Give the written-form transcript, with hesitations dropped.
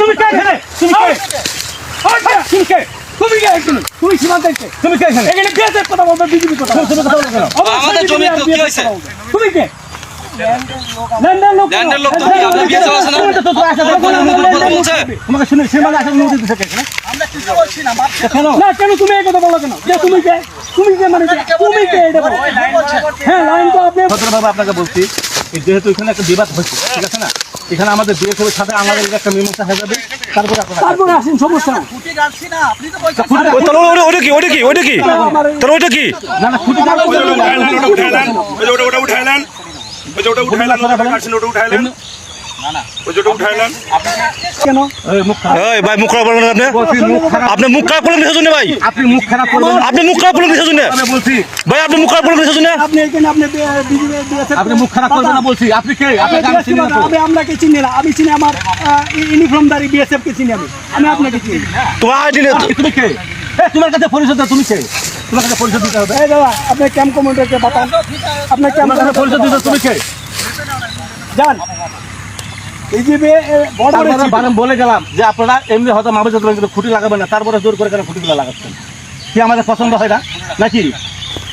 তুমি কে এখানে? তুমি কে? তুমি কে? তুমি কে এখানে? তুমি সীমান্তে কে? তুমি কে এখানে? এখানে বিএসএফ কথা বলবে, বিজেপি কথা বলবে। তুমি কথা বলো কেন? আমাদের জমি তো কি হইছে? তুমি কে? ল্যান্ডের লোক। ল্যান্ডের লোক তো কি আপনার বিএসএফ আছে না? তোমাকে শুনে সীমান্তে আসা অনুমতি দিতে কে? আমরা কিছু বলছি না, মাত্র কেন? না কেন তুমি এই কথা বলো কেন? যে তুমি কে? তুমি কে মানে তুমি কে এটা বলো? হ্যাঁ লাইন তো আপনি ভদ্রভাবে আপনাকে বলছি, যেহেতু এখানে একটা বিবাদ হচ্ছে, ঠিক আছে না, এখানে আমাদের বিএসএফের সাথে আমাদের একটা মীমাংসা হয়ে যাবে, তারপরে আপনারা তারপরে আসেন, সমস্যা না। ফুটি গালছি না, আপনি তো বলছেন তাহলে ওটা কি? তাহলে ওটা কি? না না খুঁটি ওটা উঠাইলেন কেন? এই ভাই মুখ খারাপ করলেন আপনি? আপনি মুখ খারাপ করলেন কিসের জন্য ভাই? আপনি মুখ খারাপ করবেন না। আপনি মুখ খারাপ করলেন কিসের জন্য? আমি বলছি ভাই আপনি মুখ খারাপ করলেন কিসের জন্য? আপনি এখানে আপনি বিজেপি আপনি মুখ খারাপ করবেন না বলছি। আপনি কে? আপনাকে আমি চিনি না তো। আমি আপনাকে চিনি না, আমি চিনি আমার ইউনিফর্মদারি বিএসএফ কে চিনি, আমি আপনাকে চিনি। তোমার আইডি নেই। তুমি কে? তোমার কাছে পরিচয় দাও, তুমি কে? তোমার কাছে পরিচয় দিতে হবে। এই দাদা আপনি ক্যাম্প কমান্ডারকে বাতান, আপনার ক্যাম্প তোমার কাছে পরিচয় দিতে হবে, তুমি কে? যান বিজেপি বর্ডারে তারপরে বলে গেলাম যে আপনারা এমনি হয়তো মামলা কিন্তু খুঁটি লাগাবেন না, তারপরে জোর করে কেন খুঁটিগুলো লাগাচ্ছেন? কি আমাদের পছন্দ হয় না নাকি?